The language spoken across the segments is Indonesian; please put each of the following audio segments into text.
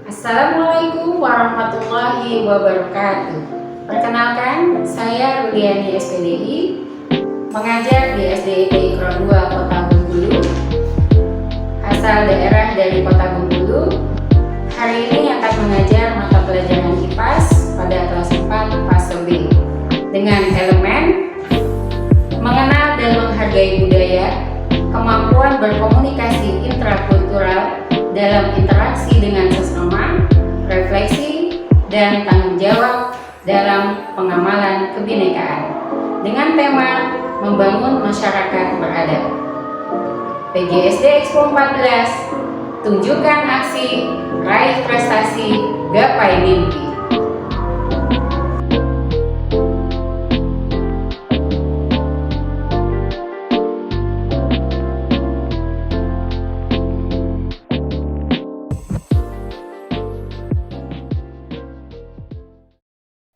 Assalamualaikum warahmatullahi wabarakatuh. Perkenalkan, saya Rudiani SPDI, mengajar di SDIT Ikro 2 Kota Bengkulu, asal daerah dari Kota Bengkulu. Hari ini akan mengajar mata pelajaran IPAS pada kelas 4 fase B dengan elemen mengenal dan menghargai budaya, kemampuan berkomunikasi intrakultural dalam interaksi dengan sesama, refleksi, dan tanggung jawab dalam pengamalan kebinekaan dengan tema membangun masyarakat beradab. PGSD Expo 14, tunjukkan aksi, raih prestasi, gapai mimpi.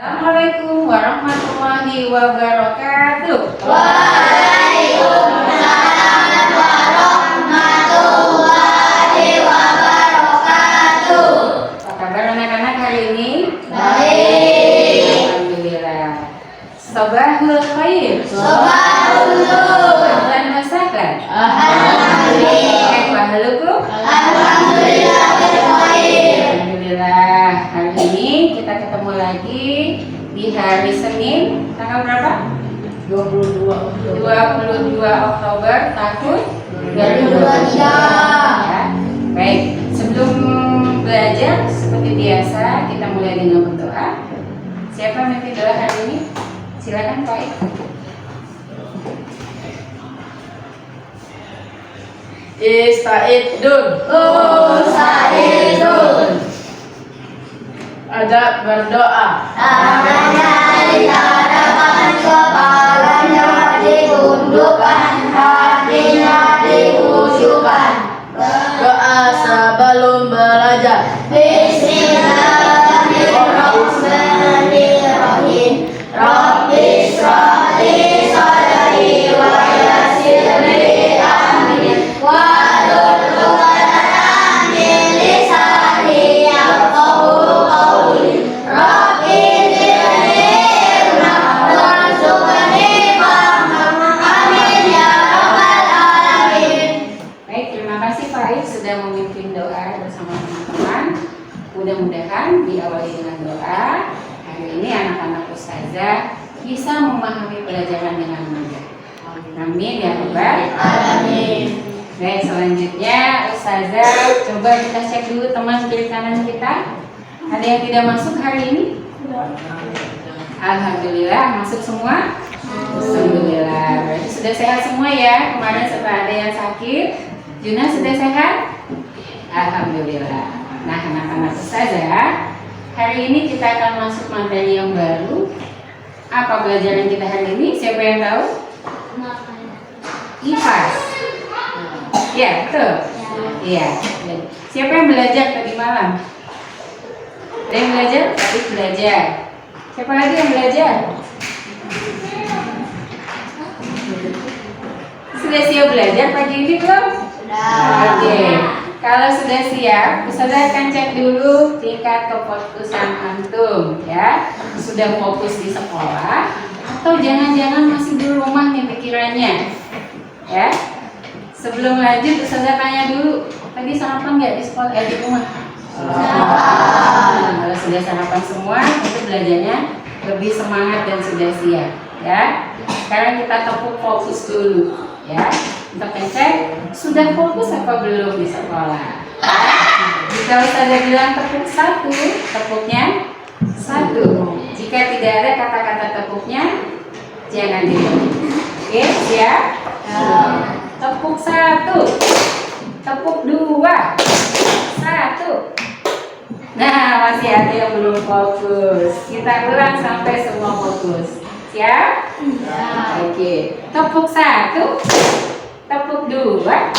Assalamualaikum warahmatullahi wabarakatuh. Waalaikumsalam warahmatullahi wabarakatuh. Apa kabar anak-anak hari ini? Baik. Alhamdulillah. Sabahul khair. Sabahul nur. Ahlan wa sahlan. Alhamdulillah. Kaifa halukum? Alhamdulillah berkhair. Alhamdulillah. Hari ini kita ketemu lagi di hari Senin, tanggal berapa? 22 Oktober tahun 2023. Ya. Baik, sebelum belajar seperti biasa kita mulai dengan berdoa. Siapa yang memimpin doa hari ini? Silakan Pak. Ista'idun. Usaidun. Adab berdoa. Tangannya dihadapkan, kepalanya ditundukkan, hatinya dikhusyukkan. Doa sebelum belajar. Bismillahirrahmanirrahim. Rabbi shrah li sadri wa yassir li amri wahlul 'uqdatam min lisani yafqahu qawli. Rabbi zidni ilma warzuqni fahma. Amin ya rabbal alamin. Baik, terima kasih Pak Aib sudah memimpin doa bersama teman-teman. Mudah-mudahan diawali dengan doa. Hari ini anak-anak ustazah bisa memahami pelajaran dengan mudah. Amin ya rabbal Alamin. Baik, selanjutnya ustazah coba kita cek dulu teman kiri kanan kita. Ada yang tidak masuk hari ini? Alhamdulillah, masuk semua? Alhamdulillah, berarti sudah sehat semua ya. Kemarin sempat ada yang sakit. Juna sudah sehat? Alhamdulillah. Nah, anak-anak ustazah, hari ini kita akan masuk materi yang baru. Apa pelajaran kita hari ini? Siapa yang tahu? IPAS. Ya, betul. Iya. Siapa yang belajar tadi malam? Ada yang belajar? Tadi belajar. Siapa lagi yang belajar? Sudah siap belajar pagi ini belum? Oke. Kalau sudah siap, ustazah akan cek dulu tingkat kefokusan antum ya. Sudah fokus di sekolah atau jangan-jangan masih di rumah nih pikirannya? Ya. Sebelum lanjut, ustazah tanya dulu, tadi sarapan nggak di sekolah di rumah? Nah, kalau sudah sarapan semua, itu belajarnya lebih semangat dan sudah siap ya. Sekarang kita tepuk fokus dulu ya. Untuk ngecek sudah fokus apa belum di sekolah. Jika ustazah bilang tepuk satu, tepuknya satu. Jika tidak ada kata-kata tepuknya, jangan ditepuk. Oke, siap? Tepuk satu, tepuk dua, satu. Nah, masih ada yang belum fokus. Kita ulang sampai semua fokus. Siap? Oke, tepuk satu, tepuk dua,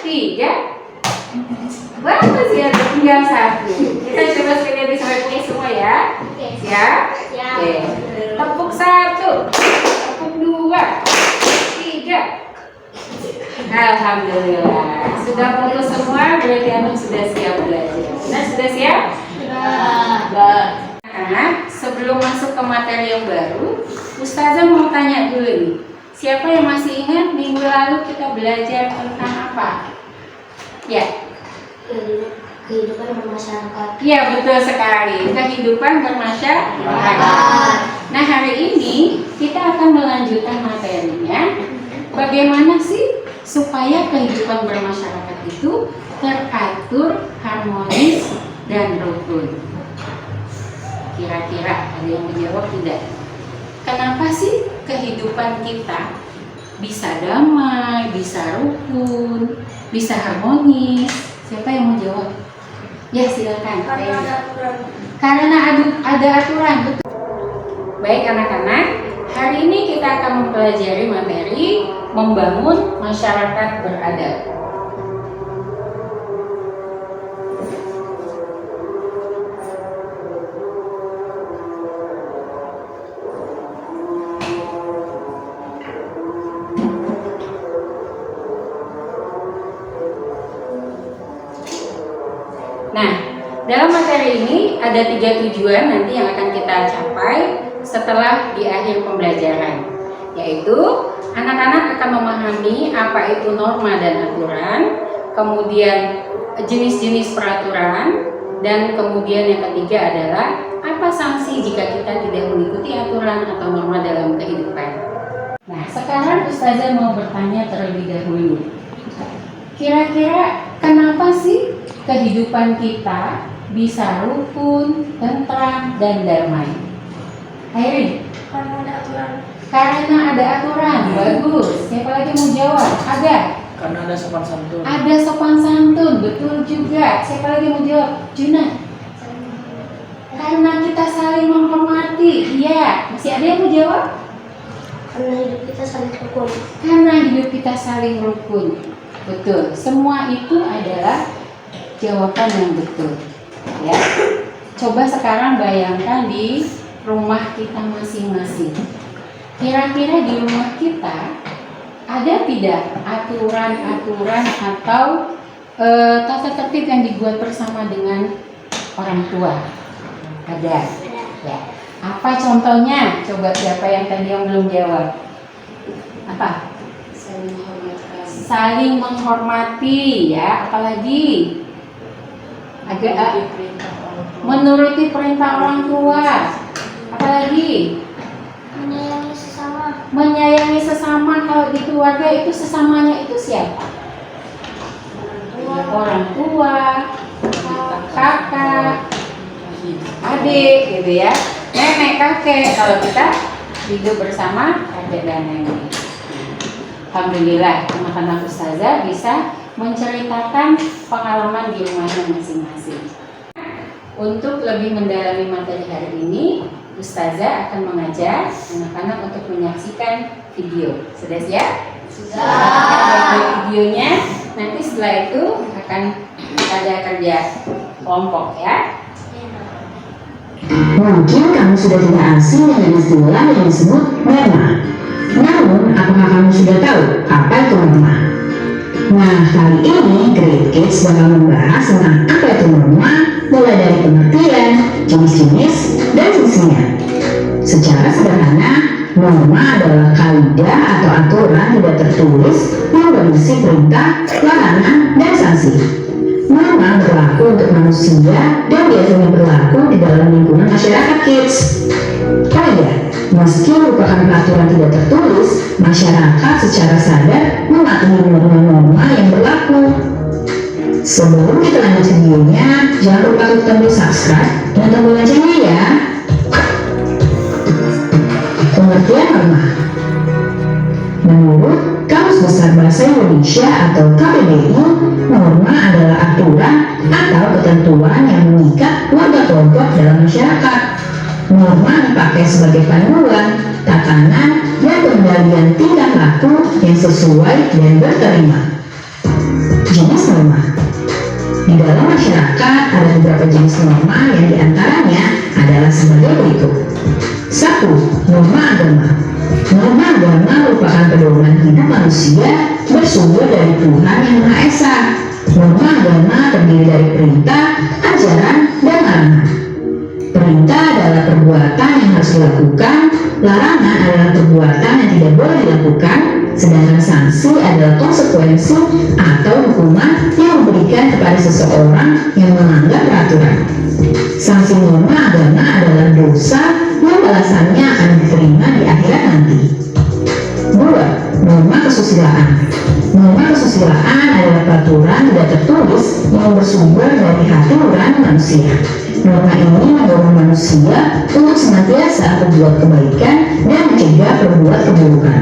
tiga. Wah, masih ada tinggal satu. Kita coba sekali sampai punya semua ya. Siap? Oke. Tepuk satu, tepuk dua, tiga. Alhamdulillah. Sudah fokus semua, berarti antum sudah siap belajar. Nah, sudah siap? materi yang baru, Ustazah mau tanya dulu nih. Siapa yang masih ingat minggu lalu kita belajar tentang apa? Ya. Kehidupan bermasyarakat. Iya, betul sekali. Kehidupan bermasyarakat. Nah, hari ini kita akan melanjutkan materinya. Bagaimana sih supaya kehidupan bermasyarakat itu teratur, harmonis, dan rukun? Kira-kira ada yang menjawab tidak? Kenapa sih kehidupan kita bisa damai, bisa rukun, bisa harmonis? Siapa yang mau jawab? Ya, silakan. Karena ada aturan. Karena ada aturan, betul. Baik anak-anak, hari ini kita akan mempelajari materi membangun masyarakat beradab. Nah, dalam materi ini ada 3 tujuan nanti yang akan kita capai setelah di akhir pembelajaran, yaitu anak-anak akan memahami apa itu norma dan aturan, kemudian jenis-jenis peraturan, dan kemudian yang ketiga adalah apa sanksi jika kita tidak mengikuti aturan atau norma dalam kehidupan. Nah, sekarang Ustazah mau bertanya terlebih dahulu. Kira-kira kenapa sih kehidupan kita bisa rukun, tentram, dan damai? Airin? Karena ada aturan. Karena ada aturan. Bagus. Siapa lagi mau jawab? Ada? Karena ada sopan santun. Ada sopan santun. Betul juga. Siapa lagi mau jawab? Juna? Karena kita saling menghormati. Iya. Masih ada yang mau jawab? Karena hidup kita saling rukun. Karena hidup kita saling rukun. Betul. Semua itu adalah jawaban yang betul. Ya. Coba sekarang bayangkan di rumah kita masing-masing. Kira-kira di rumah kita ada tidak aturan-aturan atau tata tertib yang dibuat bersama dengan orang tua? Ada. Ya. Apa contohnya? Coba siapa yang tadi yang belum jawab? Apa? Saling menghormati, ya. Apalagi menuruti perintah orang tua. Apalagi Menyayangi sesama. menyayangi sesama. Kalau di keluarga itu sesamanya itu siapa? Orang tua, kakak, adik, gitu ya. Nenek, kakek. Kalau kita hidup bersama kakek dan nenek. Alhamdulillah, anak-anak Ustazah bisa menceritakan pengalaman di rumahnya masing-masing. Untuk lebih mendalami materi hari ini, Ustazah akan mengajak anak-anak untuk menyaksikan video. Sudah siap? Sudah. Videonya, nanti setelah itu akan ada kerja kelompok, ya. Mungkin kamu sudah tidak asing dengan istilah yang disebut norma. Namun, apakah kamu sudah tahu apa itu norma? Nah, kali ini Great Kids bakal membahas tentang apa itu norma, mulai dari pengertian, jenis-jenis, dan fungsinya. Secara sederhana, norma adalah kaidah atau aturan tidak tertulis yang berisi perintah, larangan, dan sanksi. Norma berlaku untuk manusia dan biasanya berlaku di dalam lingkungan masyarakat kids. Oh iya, meski merupakan peraturan tidak tertulis, masyarakat secara sadar mematuhi norma-norma yang berlaku. Sebelum kita lanjut videonya, jangan lupa klik tombol subscribe dan tombol loncengnya ya. Pengertian norma. Menurut Kamus Besar Bahasa Indonesia atau KBBI, norma adalah aturan atau ketentuan yang mengikat warga kelompok dalam masyarakat. Norma dipakai sebagai panduan, tatanan, dan pengendalian tingkah laku yang sesuai dan berterima. Jenis norma. Di dalam masyarakat ada beberapa jenis norma yang diantaranya adalah sebagai berikut. 1. Norma agama. Norma agama merupakan pedoman hidup manusia bersumber dari Tuhan Yang Maha Esa. Norma agama terdiri dari perintah, ajaran, dan larangan. Perintah adalah perbuatan yang harus dilakukan, larangan adalah perbuatan yang tidak boleh dilakukan, sedangkan sanksi adalah konsekuensi atau hukuman yang diberikan kepada seseorang yang melanggar peraturan. Sanksi norma agama adalah dosa yang balasannya akan diterima di akhirat nanti. 2. Norma kesusilaan. Norma kesusilaan adalah peraturan tidak tertulis yang bersumber dari hati nurani manusia. Norma ini mendorong manusia untuk senantiasa berbuat kebaikan dan mencegah berbuat keburukan.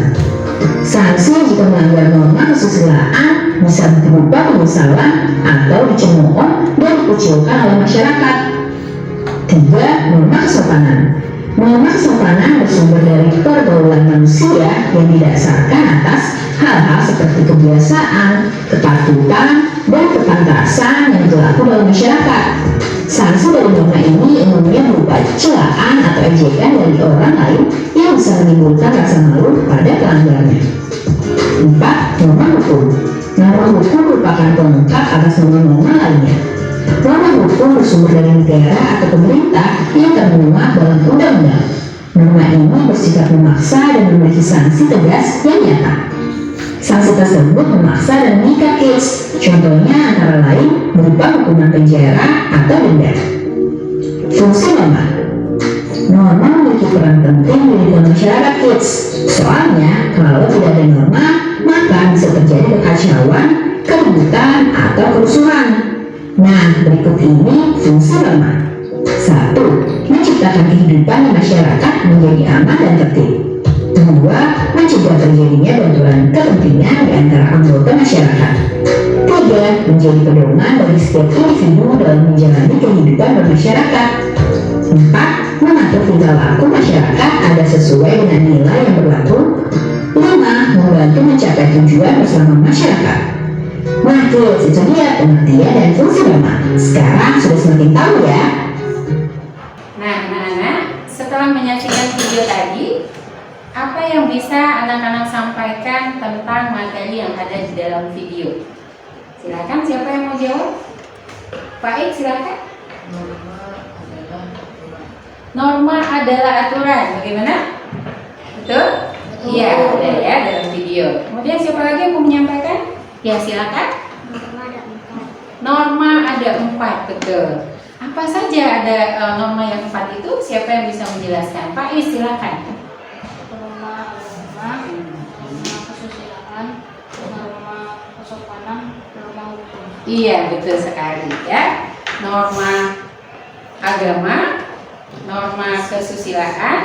Sanksi jika melanggar norma kesusilaan bisa berupa penyesalan atau dicemooh dan dikucilkan oleh masyarakat. 3. Norma kesopanan. Norma kesopanan bersumber dari pergaulan manusia yang didasarkan atas hal-hal seperti kebiasaan, kepatutan, dan kepantasan yang berlaku dalam masyarakat. Sanksi dari norma ini umumnya berupa celaan atau ejekan dari orang lain yang bisa menimbulkan rasa malu pada pelanggarnya. 4. Norma hukum. Norma hukum merupakan pelengkap atas norma-norma lainnya. Norma hukum bersumber dari negara atau pemerintah yang termuat dalam undang-undang. Norma ini bersifat memaksa dan memiliki sanksi tegas yang nyata. Sanksi tersebut memaksa dan mengikat kids, contohnya antara lain berupa hukuman penjara atau denda. Fungsi norma. Norma memiliki peran penting di lingkungan masyarakat kids. Soalnya, kalau tidak ada norma, maka bisa terjadi kekacauan, keributan, atau kerusuhan. Nah, berikut ini fungsi norma. 1. Menciptakan kehidupan di masyarakat menjadi aman dan tertib. 2. Mencegah terjadinya benturan kepentingan di antara anggota masyarakat. 3. Menjadi pedoman bagi setiap individu dalam menjalani kehidupan bermasyarakat. 4. Mengatur tingkah laku masyarakat agar sesuai dengan nilai yang berlaku. 5. Membantu mencapai tujuan bersama masyarakat. Nah kids, itu dia pengertian dan fungsi norma. Sekarang sudah semakin tahu ya. Nah anak-anak, setelah menyaksikan video tadi, apa yang bisa anak-anak sampaikan tentang materi yang ada di dalam video? Silakan, siapa yang mau jawab? Pak Ik, silakan. Norma adalah aturan. Bagaimana? Betul? Iya, ada ya dalam video. Kemudian siapa lagi yang mau menyampaikan? Ya, silakan. Norma ada 4, betul. Apa saja ada norma yang 4 itu? Siapa yang bisa menjelaskan? Pak Ik, silakan. Norma agama, norma kesusilaan, norma kesopanan, norma hukum. Iya, betul sekali ya. Norma agama, norma kesusilaan,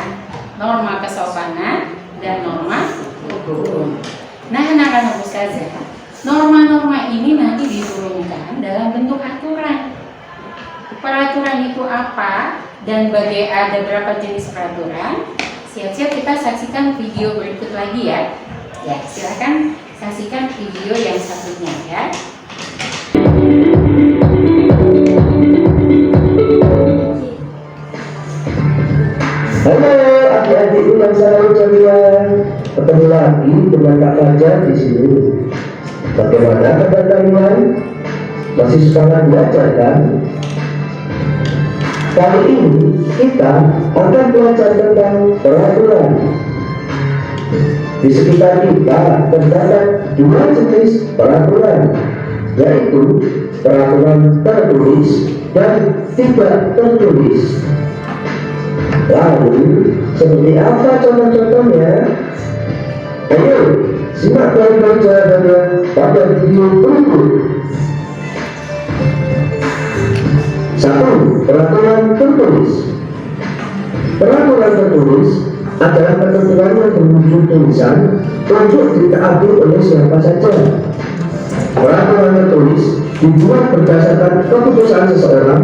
norma kesopanan, dan norma hukum. Nah, anak-anak ustazah, norma-norma ini nanti diturunkan dalam bentuk aturan. Peraturan itu apa dan ada berapa jenis peraturan? Siap-siap kita saksikan video berikut lagi ya. Ya, silakan saksikan video yang satunya ya. Halo adik-adikku yang saya muliakan, ketemu lagi dengan Kak Fajar di sini. Bagaimana kabar kalian? Masih semangat belajar kan? Kali ini kita akan belajar tentang peraturan. Di sekitar kita terdapat 2 jenis peraturan, yaitu peraturan tertulis dan tidak tertulis. Lalu, seperti apa contoh-contohnya? Ayo, simak baik-baik jawabannya pada video berikut. 1. Peraturan tertulis. Peraturan tertulis adalah ketentuan yang berwujud tulisan untuk ditaati oleh siapa saja. Peraturan tertulis dibuat berdasarkan keputusan seseorang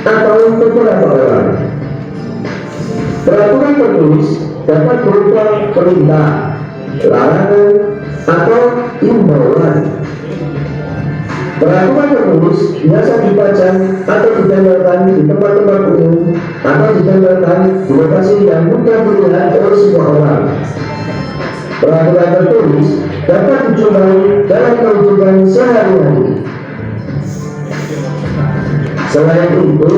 atau beberapa orang. Peraturan tertulis dapat berupa perintah, larangan, atau imbauan. Peraturan tertulis biasa dipajang atau ditempelkan di tempat-tempat umum atau ditempelkan di lokasi yang mudah dilihat oleh semua orang. Peraturan tertulis dapat dijumpai dalam kehidupan sehari-hari. Selain itu,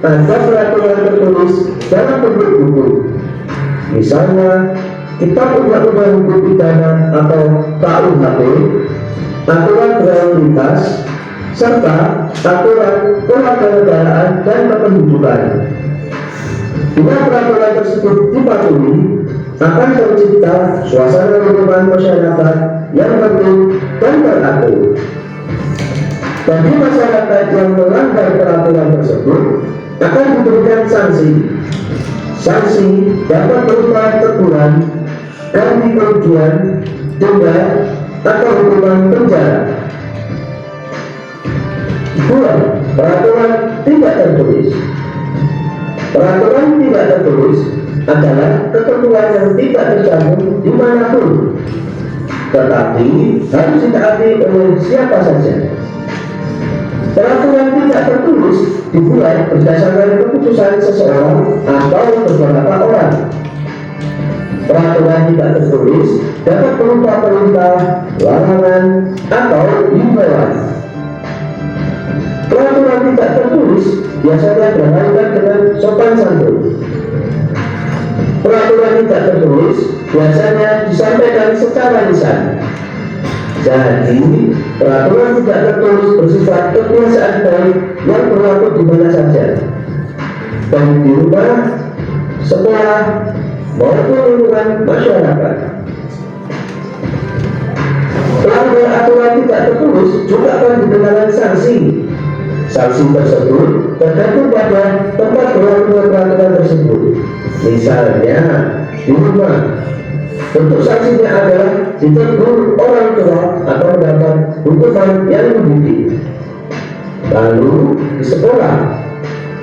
ada peraturan tertulis dalam bentuk buku. Misalnya, Kitab Undang-Undang Hukum Pidana atau KUHP, aturan berlalu lintas, serta aturan kewarganegaraan dan kependudukan. Bila peraturan tersebut dipatuhi, akan tercipta suasana lingkungan masyarakat yang tertib dan teratur. Bagi masyarakat yang melanggar peraturan tersebut, akan diberikan sanksi. Sanksi dapat berupa teguran, ganti kerugian, denda, atau hukuman penjara. 2. Peraturan tidak tertulis. Peraturan tidak tertulis adalah ketentuan yang tidak tercantum dimanapun, tetapi harus ditaati oleh siapa saja. Peraturan tidak tertulis dibuat berdasarkan keputusan seseorang atau beberapa orang. Peraturan tidak tertulis dapat berupa perintah, larangan, atau himbauan. Peraturan tidak tertulis biasanya berkaitan dengan sopan santun. Peraturan tidak tertulis biasanya disampaikan secara lisan. Jadi, peraturan tidak tertulis bersifat kebiasaan baik yang berlaku di mana saja, baik di rumah, sekolah, maupun lingkungan masyarakat. Pelanggar aturan tidak tertulis juga akan dikenakan sanksi. Sanksi tersebut tergantung pada tempat berlakunya peraturan tersebut. Misalnya, di rumah, bentuk sanksinya adalah ditegur orang tua atau mendapat hukuman yang mendidik. Lalu di sekolah,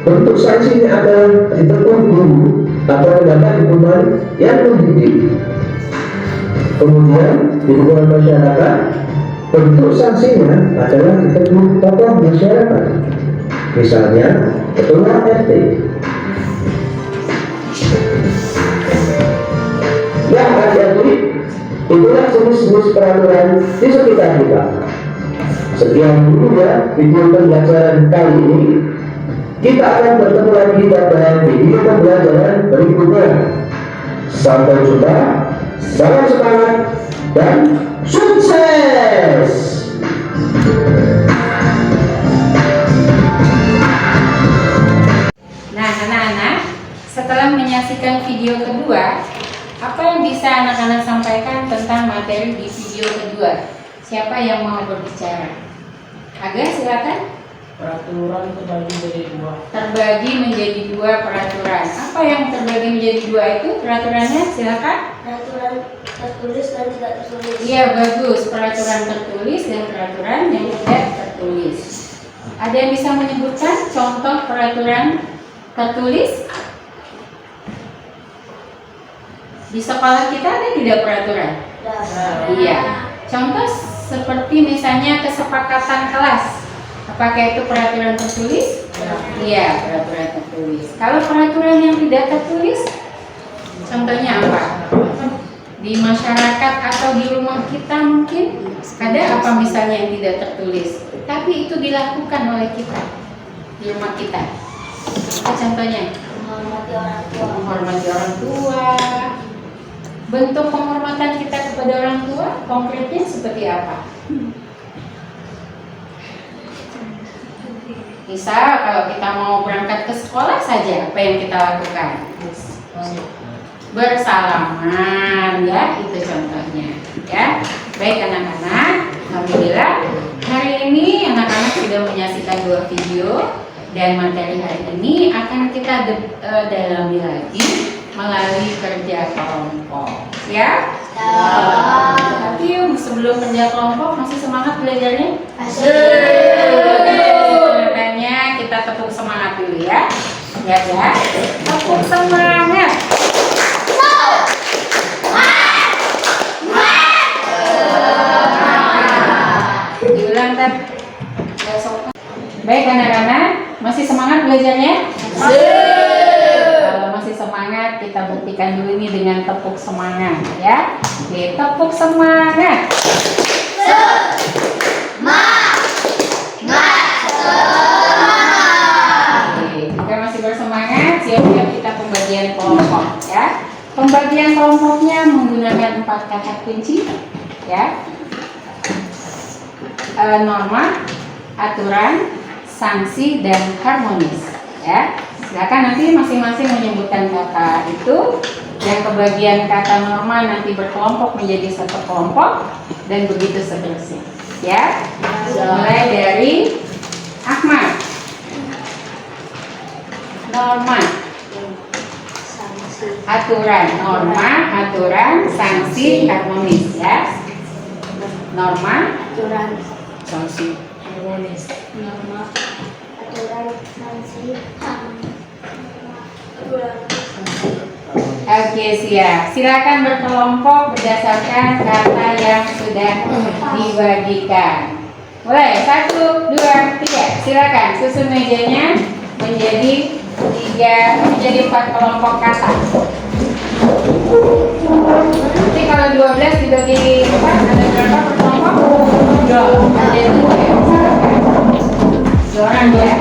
bentuk sanksinya adalah ditegur guru atau mendapat hukuman yang mendidik. Kemudian di lingkungan masyarakat, bentuk sanksinya adalah ditegur tokoh masyarakat, misalnya ketua RT. Yang adik-adik, itulah jenis-jenis peraturan di sekitar kita. Sekian dulu ya video pembelajaran kali ini. Kita akan bertemu lagi pada video pembelajaran berikutnya. Sampai jumpa, salam semangat dan sukses! Nah, anak-anak, setelah menyaksikan video kedua, apa yang bisa anak-anak sampaikan tentang materi di video kedua? Siapa yang mau berbicara? Aga, silakan. Peraturan terbagi menjadi dua. Terbagi menjadi dua peraturan. Apa yang terbagi menjadi dua itu peraturannya? Silakan. Peraturan tertulis dan tidak tertulis. Iya, bagus. Peraturan tertulis dan peraturan yang tidak tertulis. Ada yang bisa menyebutkan contoh peraturan tertulis? Di sekolah kita ada tidak peraturan? Iya. Contoh seperti misalnya kesepakatan kelas. Apakah itu peraturan tertulis? Iya, peraturan tertulis. Kalau peraturan yang tidak tertulis, contohnya apa? Di masyarakat atau di rumah kita mungkin ada apa misalnya yang tidak tertulis, tapi itu dilakukan oleh kita di rumah kita. Apa contohnya? Menghormati orang tua. Menghormati orang tua. Bentuk penghormatan kita kepada orang tua konkretnya seperti apa? Misal kalau kita mau berangkat ke sekolah saja, apa yang kita lakukan? Bersalaman, ya, itu contohnya, ya. Baik anak-anak, alhamdulillah hari ini anak-anak sudah menyaksikan dua video dan materi hari ini akan kita dalami lagi melalui kerja kelompok, ya. Tapi sebelum kerja kelompok masih semangat belajarnya? Makanya kita tepuk semangat dulu ya. Ya, tepuk semangat. Diulang kan? Baik anak-anak, masih semangat belajarnya? Kalau masih semangat, kita buktikan dulu ini dengan tepuk semangat ya. Oke, tepuk semangat. Oke, jika masih pembagian kelompoknya menggunakan 4 kata kunci, ya. Norma, aturan, sanksi, dan harmonis, ya. Silakan nanti masing-masing menyebutkan kata itu, dan kebagian kata norma nanti berkelompok menjadi satu kelompok, dan begitu seterusnya, ya. Mulai dari Ahmad. Norma, aturan, norma, aturan, sanksi, harmonis, ya. Norma, aturan, sanksi, harmonis. norma, aturan, sanksi, Oke, siap. Silakan berkelompok berdasarkan kata yang sudah dibagikan. Mulai 1, 2, 3. Silakan susun mejanya menjadi 4 kelompok kata. Nanti kalau 12 dibagi 4 ada berapa per kelompok? 2. Ada 2 ya. Silakan. 2 orang ya.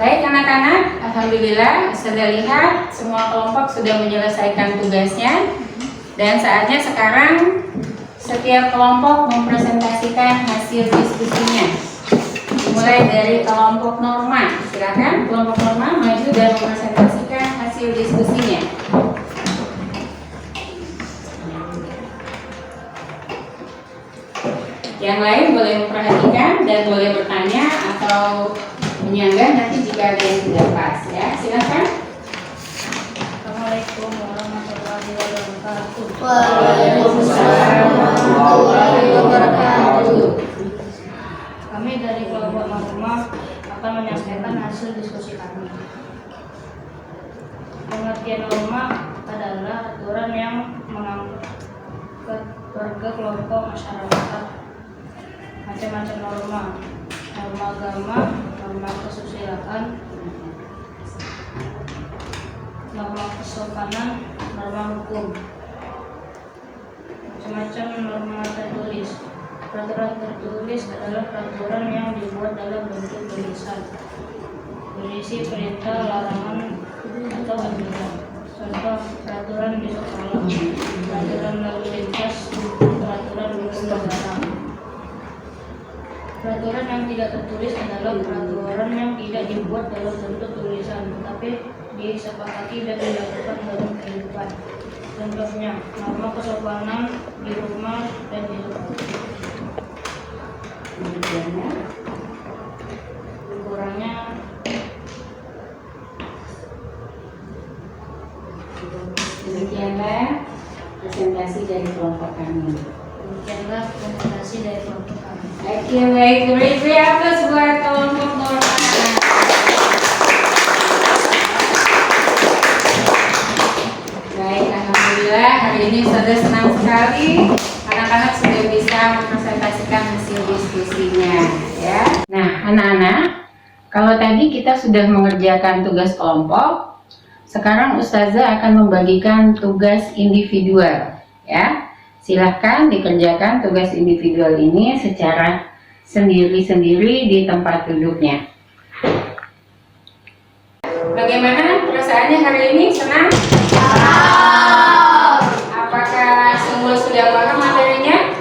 Baik anak-anak, alhamdulillah sudah lihat semua kelompok sudah menyelesaikan tugasnya, dan saatnya sekarang setiap kelompok mempresentasikan hasil diskusinya. Mulai dari kelompok norma, silakan kelompok norma maju dan mempresentasikan hasil diskusinya. Yang lain boleh memperhatikan dan boleh bertanya atau menyanggah nanti jika ada yang tidak pas, ya. Silakan. Assalamualaikum warahmatullahi wabarakatuh. Waalaikumsalam warahmatullahi wabarakatuh. Kami dari kelompok norma akan menyampaikan hasil diskusi kami. Pengertian norma adalah aturan yang mengangkat warga kelompok masyarakat. Macam-macam norma, norma agama, norma kesusilaan, norma kesopanan, norma hukum, macam-macam norma tertulis. Peraturan tertulis adalah peraturan yang dibuat dalam bentuk tulisan, berisi perintah, larangan, atau anjuran. Contoh peraturan di sekolah, peraturan lalu lintas, peraturan hukum negara. Peraturan yang tidak tertulis adalah peraturan yang tidak dibuat dalam bentuk tulisan, tetapi disepakati dan dilakukan dalam kehidupan. Contohnya, norma kesopanan di rumah dan di sekolah. Kurangnya Demikianlah presentasi dari kelompok kami. demikianlah presentasi dari kelompok kami. Oke, baik. Beri aplaus buat kelompok norma. Baik, alhamdulillah hari ini sudah senang sekali. Anak-anak sudah bisa mempresentasikan hasil diskusinya, ya. Nah, anak-anak, kalau tadi kita sudah mengerjakan tugas kelompok, sekarang Ustazah akan membagikan tugas individual, ya. Silahkan dikerjakan tugas individual ini secara sendiri-sendiri di tempat duduknya. Bagaimana Pembelajarannya hari ini senang? Apakah semua sudah paham materinya?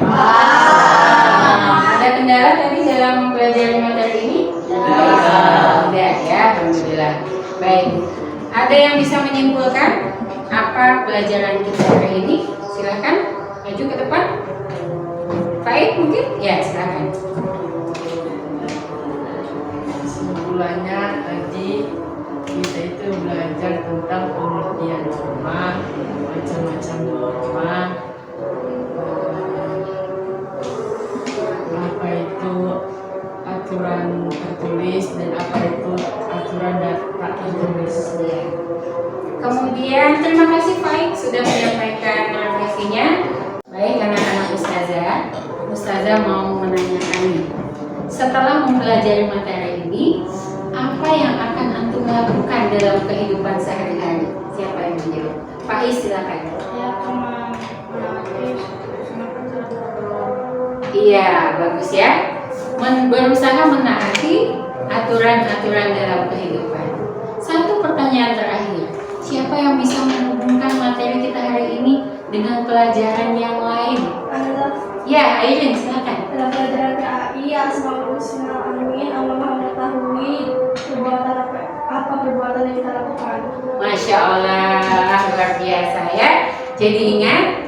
Ada kendala tadi dalam mempelajari materi ini? Tidak ya, alhamdulillah. Baik. Ada yang bisa menyimpulkan apa pelajaran kita hari ini? Silakan maju ke depan. Baik, mungkin? Ya, silakan. Kesimpulannya tadi kita itu belajar tentang pengertian rumah, macam-macam rumah, apa itu aturan tertulis dan apa itu aturan tak tertulis. Ya. Kemudian terima kasih Faik sudah menyampaikan refleksinya. Baik anak-anak Ustazah mau menanyakan nih. Setelah mempelajari materi ini, apa yang akan antum lakukan dalam kehidupan sehari-hari? Siapa yang menjawab? Pak Is, silakan. Ya, menaati sunatan Rasulullah. Iya, bagus ya. Berusaha menaati aturan-aturan dalam kehidupan. Satu pertanyaan terakhir. Siapa yang bisa menghubungkan materi kita hari ini dengan pelajaran yang lain? Ya, Airin, silakan. Dalam pelajaran PAI, Asmaul Husna Amin, Allah Maha mengetahui perbuatan yang kita lakukan. Masya Allah, luar biasa ya. Jadi ingat,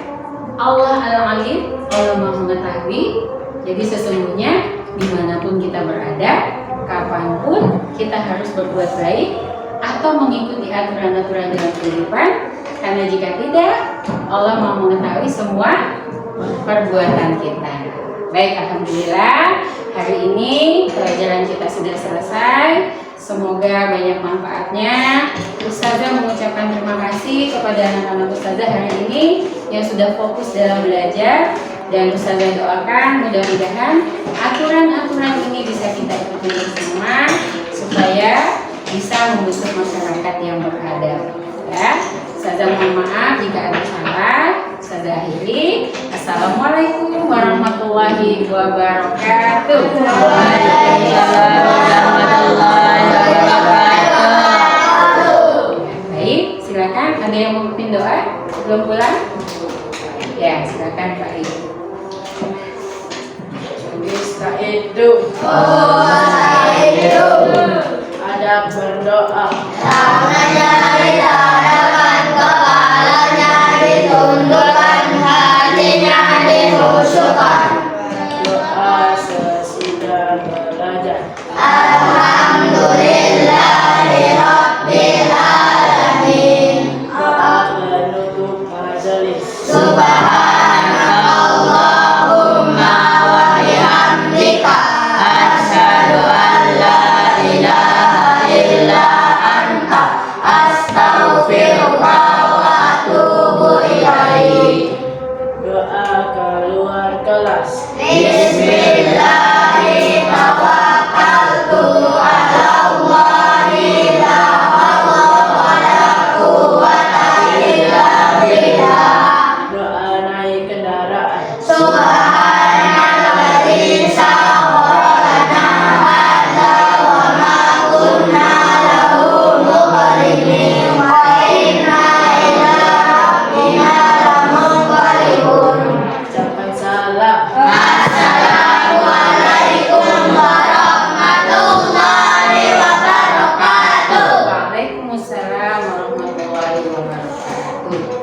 Allah Al-Alim, Allah Maha mengetahui. Jadi sesungguhnya dimanapun kita berada, kapanpun kita harus berbuat baik atau mengikuti aturan-aturan dalam kehidupan. Karena jika tidak, Allah Maha mengetahui semua perbuatan kita. Baik, alhamdulillah hari ini pelajaran kita sudah selesai. Semoga banyak manfaatnya. Ustazah mengucapkan terima kasih kepada anak-anak Ustazah hari ini yang sudah fokus dalam belajar, dan Ustazah doakan mudah-mudahan aturan-aturan ini bisa kita ikuti bersama supaya bisa membentuk masyarakat yang beradab. Ya, Ustazah mohon maaf jika ada salah. Ustazah akhiri. Assalamualaikum warahmatullahi wabarakatuh. Waalaikumsalam warahmatullahi wabarakatuh. Baik, silakan. Ada yang mau pimpin doa sebelum pulang? Ya, silakan Pak Ibu. Bisa itu. Ada berdoa. Doa sesudah belajar. Doa penutup majelis. Doa keluar kelas. Doa naik kendaraan. Ucapan salam. Waalaikumsalam warahmatullahi wabarakatuh.